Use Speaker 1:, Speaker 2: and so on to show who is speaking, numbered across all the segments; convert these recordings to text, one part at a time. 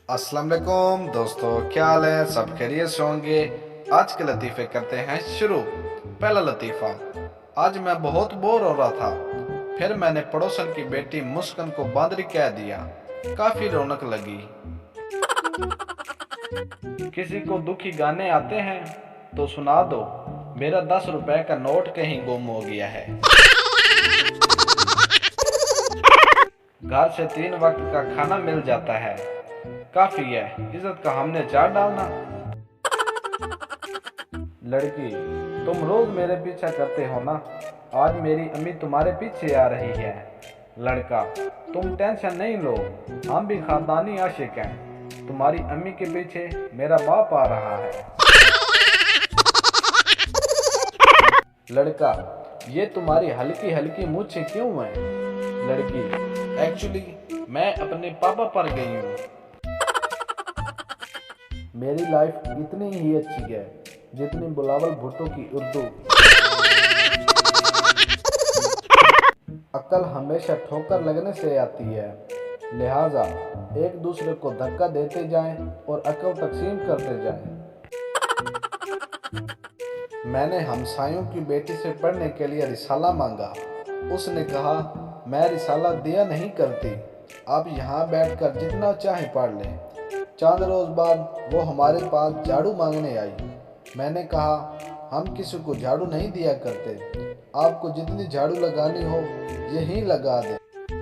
Speaker 1: अस्सलाम वालेकुम दोस्तों, क्या हाल है? सब खैरियत से होंगे। आज के लतीफ़े करते हैं शुरू। पहला लतीफ़ा। आज मैं बहुत बोर हो रहा था, फिर मैंने पड़ोसन की बेटी मुस्कान को बांदरी कह दिया। काफ़ी रौनक लगी। किसी को दुखी गाने आते हैं तो सुना दो। मेरा 10 रुपए का नोट कहीं गुम हो गया है। घर से 3 वक्त का खाना मिल जाता है, काफी है, इज्जत का हमने चार डालना। लड़की, तुम रोज मेरे पीछा करते हो ना, आज मेरी अम्मी तुम्हारे पीछे आ रही है। लड़का, तुम टेंशन नहीं लो, हम भी खानदानी आशिक हैं। तुम्हारी अम्मी के पीछे मेरा बाप आ रहा है। लड़का, ये तुम्हारी हल्की हल्की मूछें क्यों हैं? लड़की, एक्चुअली मैं अपने पापा पर गई हूँ। मेरी लाइफ इतनी ही अच्छी है जितनी बिलावल भुट्टो की उर्दू। अक्ल हमेशा ठोकर लगने से आती है, लिहाजा एक दूसरे को धक्का देते जाएं और अक्ल तकसीम करते जाएं। मैंने हमसायों की बेटी से पढ़ने के लिए रिसाला मांगा। उसने कहा, मैं रिसाला दिया नहीं करती, आप यहाँ बैठकर जितना चाहे पढ़ लें। चंद रोज बाद वो हमारे पास झाड़ू मांगने आई। मैंने कहा, हम किसी को झाड़ू नहीं दिया करते, आपको जितनी झाड़ू लगानी हो यहीं लगा दे।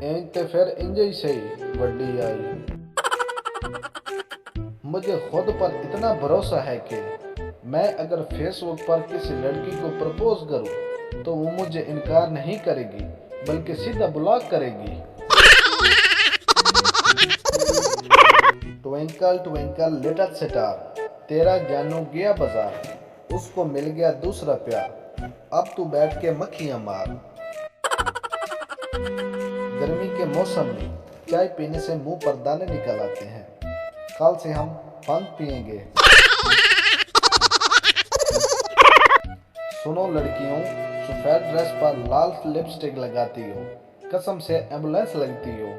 Speaker 1: इंज ते फिर इंज ही सही वड्डी आई। मुझे खुद पर इतना भरोसा है कि मैं अगर फेसबुक पर किसी लड़की को प्रपोज करूं तो वो मुझे इनकार नहीं करेगी, बल्कि सीधा ब्लॉक करेगी। ट्विंकल ट्विंकल लिटिल स्टार, तेरा जानू गया बाजार, उसको मिल गया दूसरा प्यार, अब तू बैठ के मक्खियां मार। गर्मी के मौसम में चाय पीने से मुंह पर दाने निकल आते हैं, कल से हम पान पिएंगे। सुनो लड़कियों, सफेद ड्रेस पर लाल लिपस्टिक लगाती हो, कसम से एम्बुलेंस लगती हो।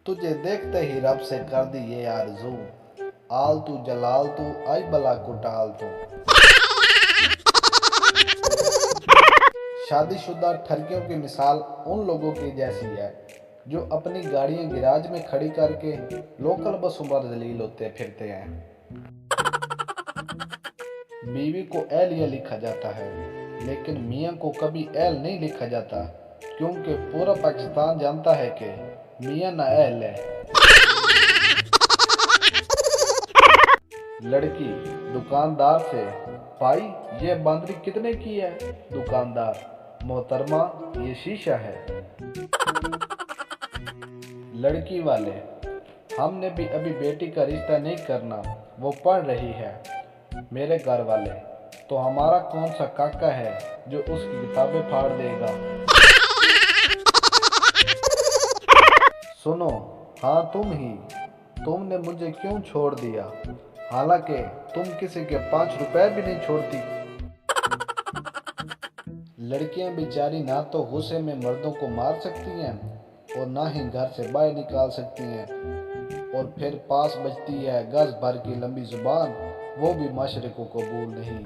Speaker 1: तुझे देखते ही रब से कर दी ये आरज़ू, आल तू जलाल तू आई बला को टाल तू। शादीशुदा ठरकियों की मिसाल उन लोगों की जैसी है जो अपनी गाड़ियां गिराज में खड़ी करके लोकल बसों पर जलील होते फिरते हैं। बीवी को एल या लिखा जाता है, लेकिन मियाँ को कभी एल नहीं लिखा जाता, क्योंकि पूरा पाकिस्तान जानता है कि मियाँ ना एल है। लड़की दुकानदार से, भाई ये बांदरी कितने की है? दुकानदार, मोहतरमा ये शीशा है। लड़की वाले, हमने भी अभी बेटी का रिश्ता नहीं करना, वो पढ़ रही है। मेरे घर वाले, तो हमारा कौन सा काका है जो उसकी किताबें फाड़ देगा। सुनो, हाँ तुम ही, तुमने मुझे क्यों छोड़ दिया, हालांकि तुम किसी के 5 रुपए भी नहीं छोड़ती। लड़कियां बेचारी ना तो गुस्से में मर्दों को मार सकती हैं और ना ही घर से बाहर निकाल सकती हैं, और फिर पास बचती है गज भर की लंबी जुबान, वो भी माशरे को कबूल नहीं।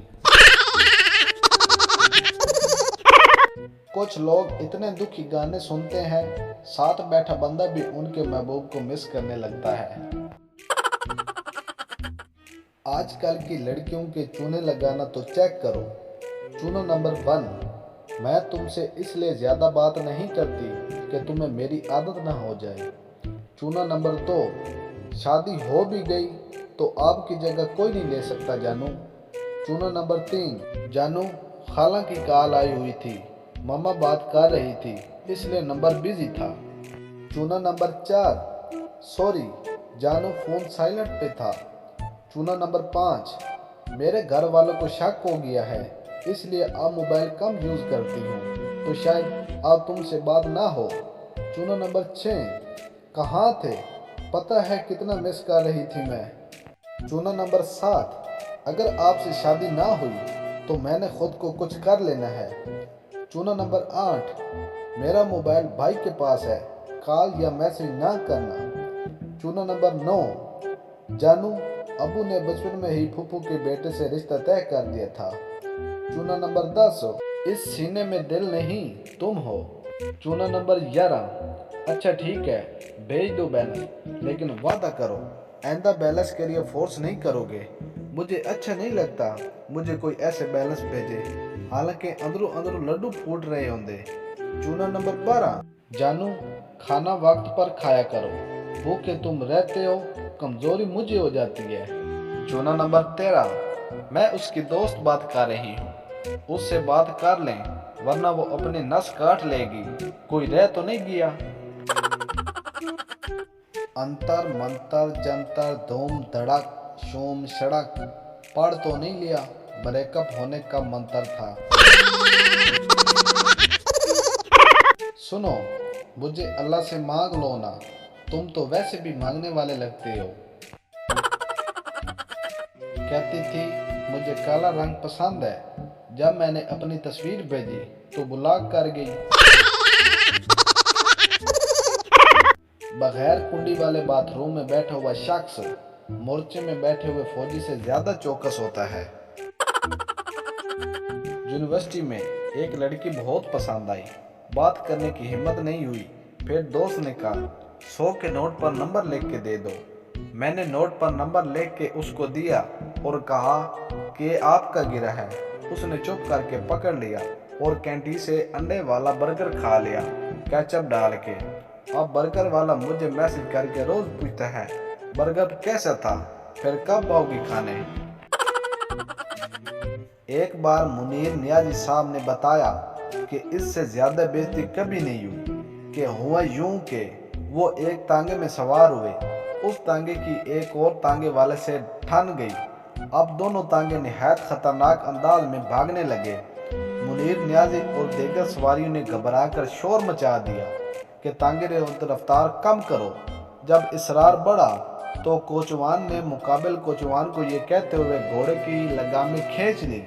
Speaker 1: कुछ लोग इतने दुखी गाने सुनते हैं, साथ बैठा बंदा भी उनके महबूब को मिस करने लगता है। आजकल की लड़कियों के चूने लगाना तो चेक करो। चूना नंबर 1, मैं तुमसे इसलिए ज्यादा बात नहीं करती कि तुम्हें मेरी आदत ना हो जाए। चूना नंबर 2, शादी हो भी गई तो आपकी जगह कोई नहीं ले सकता जानू। चूना नंबर 3, जानू खाला की कॉल आई हुई थी, मम्मा बात कर रही थी इसलिए नंबर बिजी था। चूना नंबर 4, सॉरी जानू फोन साइलेंट पे था। चूना नंबर 5, मेरे घर वालों को शक हो गया है इसलिए आप मोबाइल कम यूज़ करती हूँ तो शायद अब तुमसे बात ना हो। चूना नंबर 6, कहाँ थे, पता है कितना मिस कर रही थी मैं। चूना नंबर 7, अगर आपसे शादी ना हुई तो मैंने खुद को कुछ कर लेना है। चूना नंबर 8, मेरा मोबाइल भाई के पास है, कॉल या मैसेज ना करना। चूना नंबर 9, जानू, अबू ने बचपन में ही फूफू के बेटे से रिश्ता तय कर दिया था। चूना नंबर 10, इस सीने में दिल नहीं तुम हो। चूना नंबर 11, अच्छा ठीक है भेज दो बैलेंस, लेकिन वादा करो आइंदा बैलेंस के लिए फोर्स नहीं करोगे। मुझे अच्छा नहीं लगता मुझे कोई ऐसे बैलेंस भेजे, हालांकि अंदरों अंदरों लड्डू फूट रहे होंगे। चूना नंबर 12, जानू, खाना वक्त पर खाया करो, भूखे तुम रहते हो, कमजोरी मुझे हो जाती है। चूना नंबर 13, मैं उसकी दोस्त बात कर रही हूँ, उससे बात कर लें वरना वो अपनी नस काट लेगी, कोई रह तो नहीं गया। अंतर मंतर जंतर धूम धड़क शोम सड़क, पढ़ तो नहीं लिया, ब्रेकअप होने का मंत्र था। सुनो, मुझे अल्लाह से मांग लो ना, तुम तो वैसे भी मांगने वाले लगते हो। कहती थी मुझे काला रंग पसंद है, जब मैंने अपनी तस्वीर भेजी तो ब्लॉक कर गई। बगैर कुंडी वाले बाथरूम में बैठा हुआ शख्स मोर्चे में बैठे हुए फौजी से ज्यादा चौकस होता है। यूनिवर्सिटी में एक लड़की बहुत पसंद आई, बात करने की हिम्मत नहीं हुई, फिर दोस्त ने कहा 100 के नोट पर नंबर लिख के दे दो। मैंने नोट पर नंबर लिख के उसको दिया और कहा कि आपका गिरा है। उसने चुप करके पकड़ लिया और कैंटीन से अंडे वाला बर्गर खा लिया केचप डाल के। अब बर्गर वाला मुझे मैसेज करके रोज पूछता है बर्गर कैसा था, फिर कब आओगी खाने। एक बार मुनीर नियाजी साहब ने बताया कि इससे ज्यादा बेइज्जती कभी नहीं हुई, कि हुआ यूं कि वो एक तांगे में सवार हुए, उस तांगे की एक और तांगे वाले से ठन गई। अब दोनों तांगे निहायत खतरनाक अंदाज में भागने लगे। मुनीर नियाजी और दीगर सवारियों ने घबराकर शोर मचा दिया कि तांगे रफ्तार कम करो। जब इसरार बढ़ा तो कोचवान ने मुकाबिल कोचवान को ये कहते हुए घोड़े की लगामें खींच दी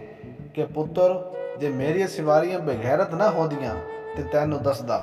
Speaker 1: कि पुत्र जे मेरी सवारियां बेगैरत ना होंदियां ते तैनू दसदा।